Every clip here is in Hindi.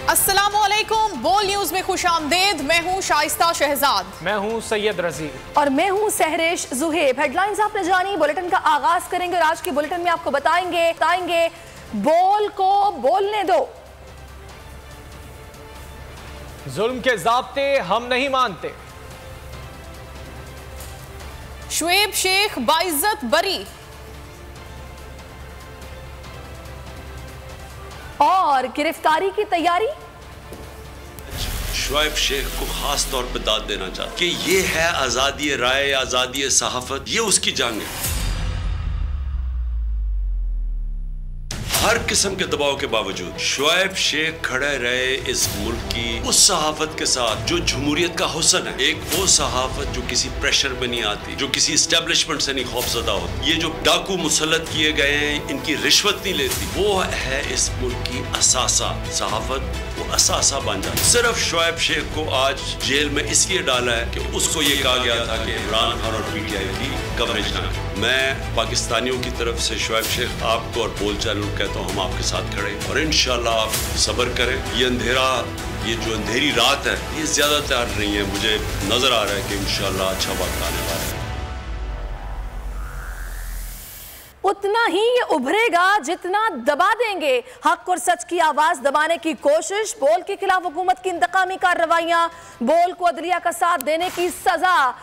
अस्सलामुअलैकुम, बोल न्यूज में खुशामदीद। मैं हूं शाइस्ता शहजाद। मैं हूं सैयद रजी और मैं हूं सहरेश जुहेब। हेडलाइंस आपने जानी, बुलेटिन का आगाज करेंगे और आज की बुलेटिन में आपको बताएंगे बोल को बोलने दो, जुल्म के ज़ाब्ते हम नहीं मानते, शुएब शेख बाइज्जत बरी, और गिरफ्तारी की तैयारी। शुएब शेख को खास तौर पर दाद देना चाहता कि ये है आजादी राय, आजादी सहाफत, ये उसकी जंग है। हर किस्म के दबाव के बावजूद शुएब शेख खड़े रहे इस मुल्क की उस सहाफत के साथ जो जमहूरियत का हुस्न है। एक वो सहाफत जो किसी प्रेशर में नहीं आती, जो किसी इस्टेब्लिशमेंट से नहीं खौफजदा होती। ये जो डाकू मुसल्लत किए गए हैं, इनकी रिश्वत नहीं लेती, वो है इस मुल्क की असासा सहाफत। वो असासा बन जाती। सिर्फ शुएब शेख को आज जेल में इसलिए डाला है कि उसको ये कहा गया था कि इमरान खान और पीटीआई की कवरेज ना। मैं पाकिस्तानियों की तरफ से शुएब शेख आपको और बोल चैनल कहता हूँ, हम आपके साथ खड़े और इंशाल्लाह आप सब्र करें। ये अंधेरा, ये जो अंधेरी रात है, ये ज्यादा तैयार नहीं है। मुझे नजर आ रहा है कि इंशाल्लाह अच्छा वक्त आने वाला है। उतना ही ये उभरेगा जितना दबा देंगे। हक और सच की आवाज दबाने की कोशिश, बोल के खिलाफ हुकूमत की इंतकामी कार्रवाइयां, बोल को अदलिया का साथ देने की सजा,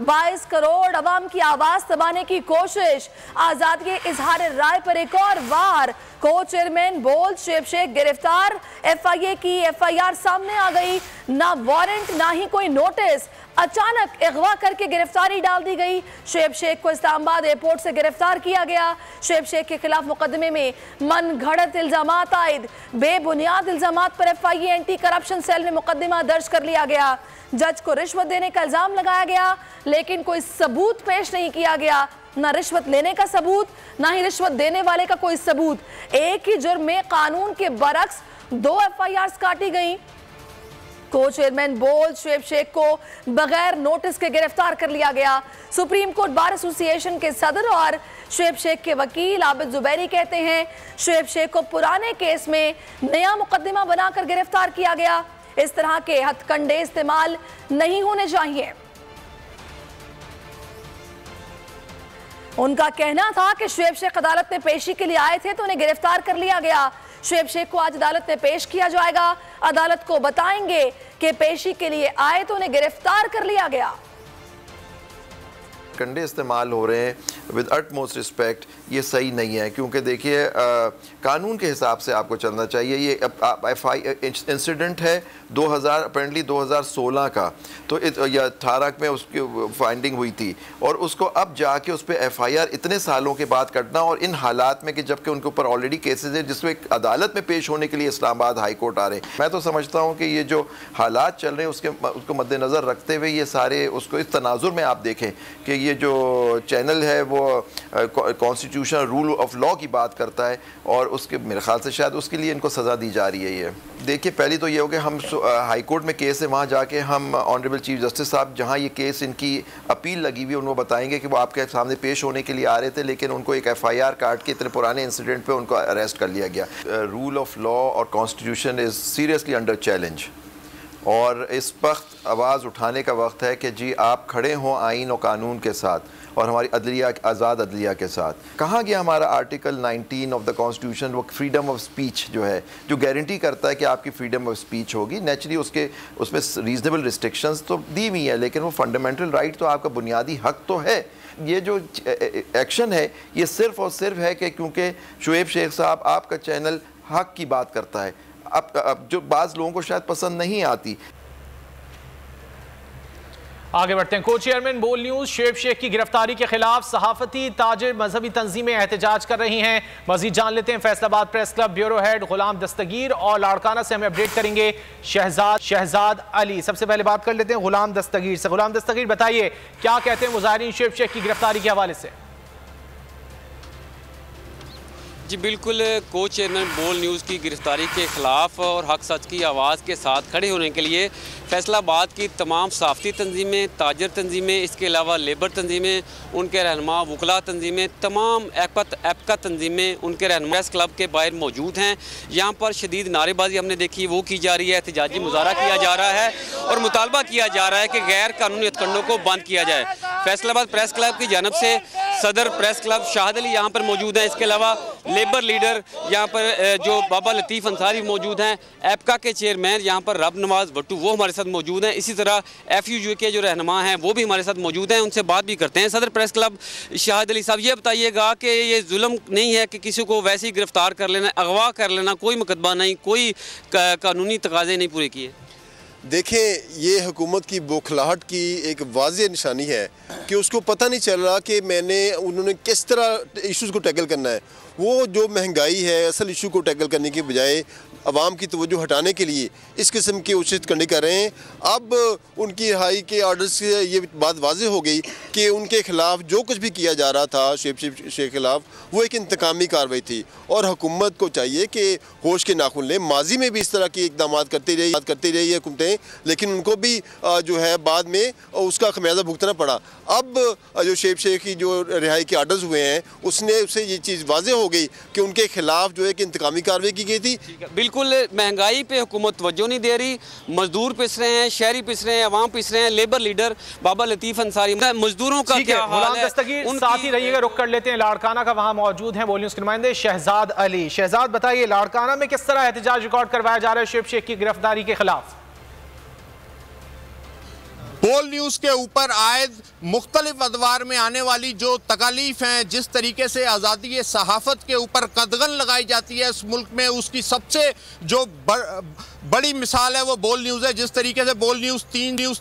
22 करोड़ अवाम की आवाज दबाने की कोशिश, आजादी इजहार राय पर एक और वार, को चेयरमैन बोल शुएब शेख गिरफ्तार। FIA की FIR सामने आ गई, ना वारंट ना ही कोई नोटिस, अचानक अगवा करके गिरफ्तारी डाल दी गई। शुएब शेख को इस्लामाबाद एयरपोर्ट से गिरफ्तार किया गया। शुएब शेख के खिलाफ मुकदमे में मन घड़त इल्जामात आयद, बेबुनियाद इल्जामात पर FIA एंटी करप्शन सेल में मुकदमा दर्ज कर लिया गया। जज को रिश्वत देने का इल्जाम लगाया गया, लेकिन कोई सबूत पेश नहीं किया गया, ना रिश्वत लेने का सबूत, ना ही रिश्वत देने वाले का कोई सबूत। एक ही जुर्म में कानून के बरक्स 2 FIRs काटी गई। को चेयरमैन बोल शुएब शेख को बगैर नोटिस के गिरफ्तार कर लिया गया। सुप्रीम कोर्ट बार एसोसिएशन के सदर और शुएब शेख के वकील आबिद जुबैरी कहते हैं, शुएब शेख को पुराने केस में नया मुकदमा बनाकर गिरफ्तार किया गया। इस तरह के हथकंडे इस्तेमाल नहीं होने चाहिए। उनका कहना था कि शुएब शेख अदालत में पेशी के लिए आए थे तो उन्हें गिरफ्तार कर लिया गया। शुएब शेख को आज अदालत में पेश किया जाएगा। अदालत को बताएंगे कि पेशी के लिए आए तो उन्हें गिरफ्तार कर लिया गया। कंडे इस्तेमाल हो रहे हैं विद अटमोस्ट रिस्पेक्ट, ये सही नहीं है। क्योंकि देखिए कानून के हिसाब से आपको चलना चाहिए। ये इंसिडेंट है 2016 का, तो या 18 में उसकी फाइंडिंग हुई थी और उसको अब जाके उस पर FIR इतने सालों के बाद करना, और इन हालात में कि जबकि उनके ऊपर ऑलरेडी केसेस है जिसमें अदालत में पेश होने के लिए इस्लामाबाद हाई कोर्ट आ रहे हैं। मैं तो समझता हूँ कि ये जो हालात चल रहे हैं उसको मद्देनज़र रखते हुए ये सारे उसको इस तनाजुर में आप देखें कि ये जो चैनल है वो कॉन्स्टिट्यूशन रूल ऑफ लॉ की बात करता है और उसके मेरे ख्याल से शायद उसके लिए इनको सज़ा दी जा रही है। ये देखिए, पहली तो ये हो कि हम हाई कोर्ट में केस है, वहाँ जाके हम ऑनरेबल चीफ जस्टिस साहब जहाँ ये केस इनकी अपील लगी हुई उनको बताएंगे कि वो आपके सामने पेश होने के लिए आ रहे थे, लेकिन उनको एक FIR काट के इतने पुराने इंसिडेंट पे उनको अरेस्ट कर लिया गया। रूल ऑफ लॉ और constitution is seriously under challenge, और इस वक्त आवाज़ उठाने का वक्त है कि जी आप खड़े हों आइन और कानून के साथ और हमारी अदलिया, आज़ाद अदलिया के साथ। कहाँ गया हमारा आर्टिकल 19 ऑफ द कॉन्स्टिट्यूशन, वो फ्रीडम ऑफ स्पीच जो है, जो गारंटी करता है कि आपकी फ्रीडम ऑफ स्पीच होगी। नेचुरली उसमें रीजनेबल रिस्ट्रिक्शंस तो दी हुई है, लेकिन वो फंडामेंटल राइट तो आपका बुनियादी हक तो है। ये जो एक्शन है ये सिर्फ़ और सिर्फ है कि क्योंकि शुएब शेख साहब आपका चैनल हक की बात करता है, अब जो बाज़ लोगों को शायद पसंद नहीं आती। आगे बढ़ते हैं। को चेयरमैन बोल न्यूज शुएब शेख की गिरफ्तारी के खिलाफ सहाफती ताजिर मजहबी तंजीमें एहतजाज कर रही हैं। मजीद जान लेते हैं Faisalabad press club bureau head Ghulam Dastagir और लाड़काना से हमें अपडेट करेंगे शहजाद अली। सबसे पहले बात कर लेते हैं गुलाम दस्तगीर से। गुलाम दस्तगीर, बताइए क्या कहते हैं मुजाहिरीन शुएब शेख की गिरफ्तारी के हवाले से? जी बिल्कुल, को चेयरमैन बोल न्यूज़ की गिरफ्तारी के ख़िलाफ़ और हक सच की आवाज़ के साथ खड़े होने के लिए फैसलाबाद की तमाम सहाफ़ती तंजीमें, ताजर तंजीमें, इसके अलावा लेबर तंजीमें, उनके रहनुमा वकला तंजीमें, तमाम एपका तंजीमें उनके रहनुमा प्रेस क्लब के बाहर मौजूद हैं। यहाँ पर शदीद नारेबाजी हमने देखी, वो की जा रही है, एहतजाजी मुजाहरा किया जा रहा है और मुतालबा किया जा रहा है कि गैर कानूनी हथकंडों को बंद किया जाए। फैसलाबाद प्रेस क्लब की जानब से सदर प्रेस क्लब शाहिद अली यहाँ पर मौजूद हैं। इसके अलावा लेबर लीडर यहाँ पर जो बाबा लतीफ़ अंसारी मौजूद हैं, एपका के चेयरमैन यहाँ पर रब नवाज भट्टू वो हमारे साथ मौजूद हैं। इसी तरह FUJ के जो रहनुमा हैं वो भी हमारे साथ मौजूद हैं, उनसे बात भी करते हैं। सदर प्रेस क्लब शाहिद अली साहब, ये बताइएगा कि ये जुल्म नहीं है कि किसी को वैसे ही गिरफ्तार कर लेना, अगवा कर लेना, कोई मुकदमा नहीं, कोई कानूनी तकाजे नहीं पूरे किए? देखें, ये हुकूमत की बौखलाहट की एक वाज़ेह निशानी है कि उसको पता नहीं चल रहा कि उन्होंने किस तरह इश्यूज़ को टैकल करना है। वो जो महंगाई है, असल इशू को टैकल करने के बजाय अवाम की तवज्जो हटाने के लिए इस किस्म की कोशिश करने कर रहे हैं। अब उनकी रिहाई के आर्डर से ये बात वाज़ेह हो गई कि उनके ख़िलाफ़ जो कुछ भी किया जा रहा था शेख के ख़िलाफ़, वो एक इंतकामी कार्रवाई थी और हुकूमत को चाहिए कि होश के नाखून लें। माजी में भी इस तरह के इक़दाम करती रही है हुकूमतें, लेकिन उनको भी जो है बाद में उसका खमियाजा भुगतना पड़ा। अब जो शेख की जो रिहाई के आर्डर्स हुए हैं उससे ये चीज़ वाज़ेह हो गई कि उनके ख़िलाफ़ जो है कि इंतकामी कार्रवाई की गई थी। बिल्कुल, महंगाई पे हुकूमत तवज्जो नहीं दे रही, मजदूर पिस रहे हैं, शहरी पिस रहे हैं, अवाम पिस रहे हैं। लेबर लीडर बाबा लतीफ़ अंसारी, मजदूरों का क्या हाल है? दस्तगीर साथ ही रहिएगा, रुक कर लेते हैं लाड़काना का, वहां मौजूद हैं बोल न्यूज़ के नुमाइंदे शहजाद अली। शहजाद, बताइए लाड़काना में किस तरह एहतजाज रिकॉर्ड करवाया जा रहा है शिव शेख की गिरफ्तारी के खिलाफ? बोल न्यूज़ के ऊपर आयद मुख्तलिफ अदवार में आने वाली जो तकालीफ हैं, जिस तरीके से आज़ादी सहाफ़त के ऊपर कदगन लगाई जाती है इस मुल्क में, उसकी सबसे जो बड़ी मिसाल है वो बोल न्यूज़ है। जिस तरीके से बोल न्यूज़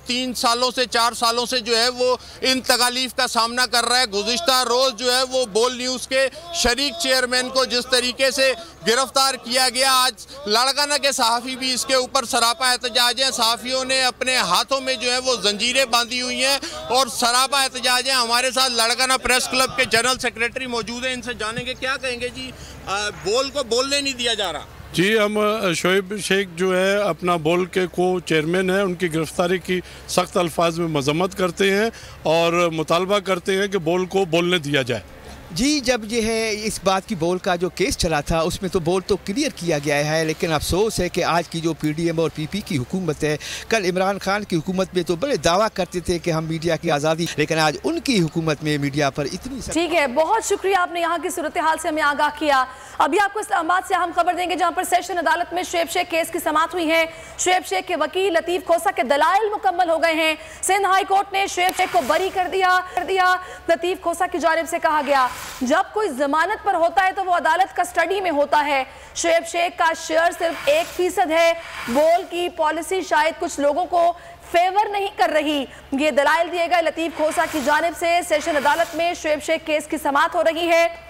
3 सालों से 4 सालों से जो है वो इन तकालीफ का सामना कर रहा है। गुज़िश्ता रोज़ जो है वो बोल न्यूज़ के शरीक चेयरमैन को जिस तरीके से गिरफ्तार किया गया, आज लाड़काना के सहाफ़ी भी इसके ऊपर सरापा एहतजाज हैं। सहाफ़ियों ने अपने हाथों में जो है वो जंजीरें बांधी हुई हैं और सरापा एहतजाज हैं। हमारे साथ लाड़काना प्रेस क्लब के जनरल सेक्रेटरी मौजूद हैं, इनसे जानेंगे क्या कहेंगे जी। बोल को बोलने नहीं दिया जा रहा जी। हम शोएब शेख जो है अपना बोल के को चेयरमैन है, उनकी गिरफ्तारी की सख्त अल्फाज में मजम्मत करते हैं और मुतालबा करते हैं कि बोल को बोलने दिया जाए। जी, जब ये है इस बात की बोल का जो केस चला था उसमें तो बोल तो क्लियर किया गया है, लेकिन अफसोस है कि आज की जो PDM और PP की हुकूमत है, कल इमरान खान की हुकूमत में तो बड़े दावा करते थे कि हम मीडिया की आज़ादी, लेकिन आज उनकी हुकूमत में मीडिया पर इतनी। ठीक है, बहुत शुक्रिया, आपने यहाँ की सूरत हाल से हमें आगाह किया। अभी आपको इस्लामाबाद से हम खबर देंगे जहाँ पर सेशन अदालत में शुएब शेख केस की समाअत हुई है। शुएब शेख के वकील लतीफ़ खोसा के दलाइल मुकम्मल हो गए हैं। सिंध हाई कोर्ट ने शुएब शेख को बरी कर दिया। लतीफ़ खोसा की जानिब से कहा गया, जब कोई जमानत पर होता है तो वो अदालत कस्टडी में होता है। शुएब शेख का शेयर सिर्फ 1% है। बोल की पॉलिसी शायद कुछ लोगों को फेवर नहीं कर रही। ये दलाइल दिए गए लतीफ़ खोसा की जानिब से। सेशन अदालत में शुएब शेख केस की समाअत हो रही है।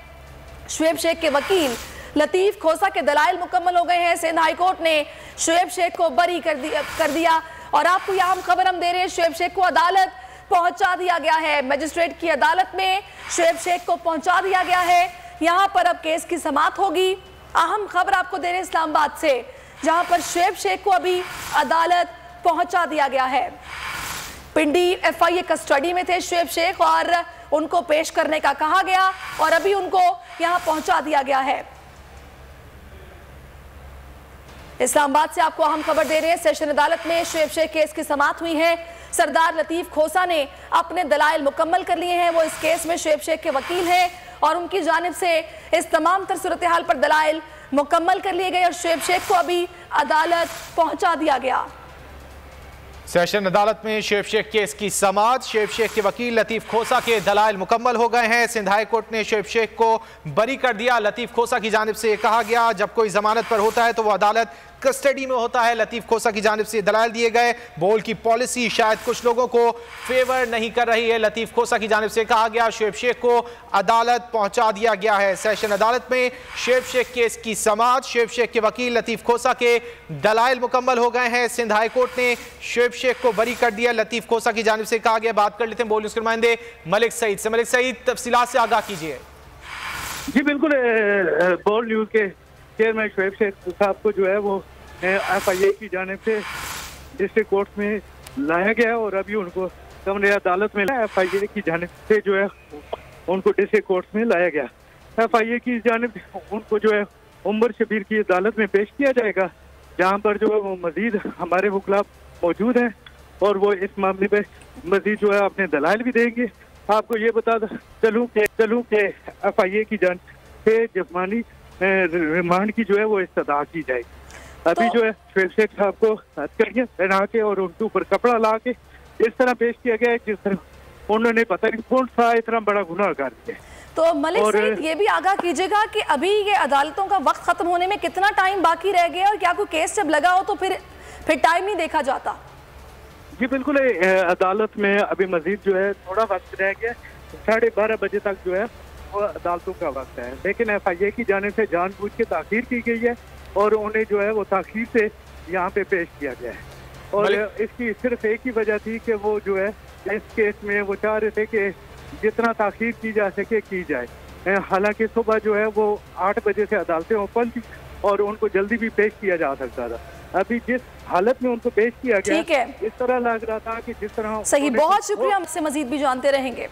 शुएब शेख के वकील लतीफ़ खोसा के दलाइल मुकम्मल हो गए हैं। सिंध हाई कोर्ट ने शुएब शेख को बरी कर दिया और आपको यह हम खबर हम दे रहे हैं, शुएब शेख को अदालत पहुंचा दिया गया है। मजिस्ट्रेट की अदालत में शुएब शेख को पहुंचा दिया गया है। यहां पर अब केस की समाअत होगी। अहम खबर आपको दे रहे हैं इस्लामाबाद से, जहां पर शुएब शेख को अभी अदालत पहुंचा दिया गया है। पिंडी FIA कस्टडी में थे शुएब शेख और उनको पेश करने का कहा गया और अभी उनको यहां पहुंचा दिया गया है। इस्लामाबाद से आपको अहम खबर दे रहे हैं, सेशन अदालत में शुएब शेख केस की समाअत हुई है। सरदार लतीफ़ खोसा ने अपने दलाइल मुकम्मल कर लिए हैं। वो इस केस में शुएब शेख के वकील हैं और उनकी जानिब से इस तमाम तर सूरत हाल पर दलाइल मुकम्मल कर लिए गए और शुएब शेख को अभी अदालत पहुंचा दिया गया। सेशन अदालत में शुएब शेख केस की समाअत। शुएब शेख के वकील लतीफ़ खोसा के दलाइल मुकम्मल हो गए हैं। सिंध हाई कोर्ट ने शुएब शेख को बरी कर दिया। लतीफ़ खोसा की जानिब से कहा गया, जब कोई जमानत पर होता है तो वो अदालत कस्टडी में होता है। लतीफ़ खोसा की जानिब से दलाइल दिए गए। बोल की पॉलिसी शायद कुछ लोगों को फेवर नहीं कर रही है। लतीफ़ खोसा की जानिब से कहा गया, शुएब शेख को अदालत पहुंचा दिया गया है। सेशन अदालत में शुएब शेख केस की समाअत। शुएब शेख के वकील लतीफ़ खोसा के दलाइल मुकम्मल हो गए हैं। सिंध हाई कोर्ट ने शुएब शेख को बरी कर दिया। लतीफ़ खोसा की जानिब से कहा गया। बात कर लेते हैं बोल न्यूज़ के नुमाइंदे मलिक सईद से। मलिक सईद, तफसीलात से आगाह कीजिए। जी बिल्कुल, बोल्ड न्यूज़ के चेयरमैन शोएब शेख साहब को जो है वो FIA की जानिब से डिस्ट्रिक्ट कोर्ट में लाया गया और अभी उनको कमरे अदालत में FIA की जानिब से जो है उनको डिस्ट्रिक्ट कोर्ट में लाया गया। FIA की जानिब उनको जो है उमर शबीर की अदालत में पेश किया जाएगा, जहाँ पर जो है वो मजीद हमारे वकला मौजूद हैं और वो इस मामले में मजीद जो है अपने दलाइल भी देंगे। आपको ये बता चलूँ के FIA की जानिब से जिस्मानी रिमांड की जो है वो इस्तदा की जाएगी। अभी जो है शोएब शेख साहब को हथकड़ियाँ पहना के और उनके ऊपर कपड़ा ला के इस तरह पेश किया गया है जिस तरह उन्होंने पता नहीं कौन सा इतना बड़ा गुनाह कर दिया। तो मलिक सईद ये भी आगाह कीजिएगा कि अभी ये अदालतों का वक्त खत्म होने में कितना टाइम बाकी रह गया और क्या कोई केस जब लगा हो तो फिर टाइम नहीं देखा जाता? जी बिल्कुल, अदालत में अभी मजीद जो है थोड़ा वक्त रह गया, 12:30 बजे तक जो है वो अदालतों का वक्त है, लेकिन FIA की जाने से जानबूझ के ताखीर की गई है और उन्हें जो है वो ताखीर से यहाँ पे पेश किया गया है। और इसकी सिर्फ एक ही वजह थी कि वो जो है इस केस में वो चाह रहे थे कि जितना ताखीर की जा सके की जाए। हालांकि सुबह जो है वो 8 बजे से अदालतें ओपन थी और उनको जल्दी भी पेश किया जा सकता था। अभी जिस हालत में उनको पेश किया गया इस तरह लग रहा था कि जिस तरह सही। बहुत शुक्रिया, हमसे मजीद भी जानते रहेंगे।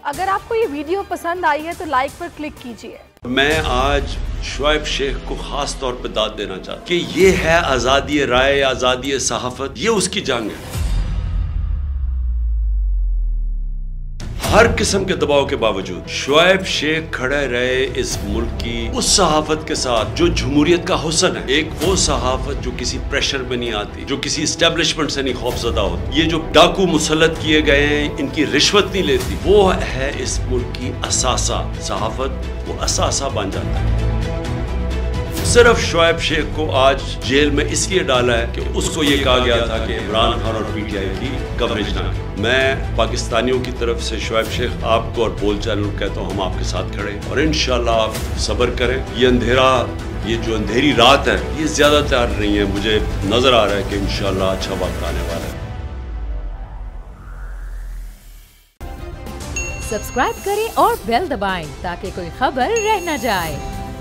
अगर आपको ये वीडियो पसंद आई है तो लाइक पर क्लिक कीजिए। मैं आज शोएब शेख को खास तौर पे दाद देना चाहता कि ये है आज़ादी राय, आज़ादी सहाफत, ये उसकी जंग है। हर किस्म के दबाव के बावजूद शोएब शेख खड़े रहे इस मुल्क की उस सहाफत के साथ जो जमहूरियत का हुस्न है। एक वो सहाफत जो किसी प्रेशर में नहीं आती, जो किसी एस्टेब्लिशमेंट से नहीं खौफजदा होती। ये जो डाकू मुसल्लत किए गए हैं, इनकी रिश्वत नहीं लेती, वो है इस मुल्क की असासा। सहाफत वो असासा बन जाता है। सिर्फ शोएब शेख को आज जेल में इसलिए डाला है कि उसको ये कहा गया था कि इमरान खान और PTI की कवरेज ना करें। मैं पाकिस्तानियों की तरफ से शोएब शेख आपको और बोल चैनल कहता हूँ हम आपके साथ खड़े हैं और इंशाल्लाह आप सब्र करें। ये जो अंधेरी रात है ये ज्यादा तैयार नहीं है, मुझे नजर आ रहा है कि इंशाल्लाह अच्छा वक्त आने वाला है। सब्सक्राइब करें और बेल दबाएं ताकि कोई खबर रह न जाए।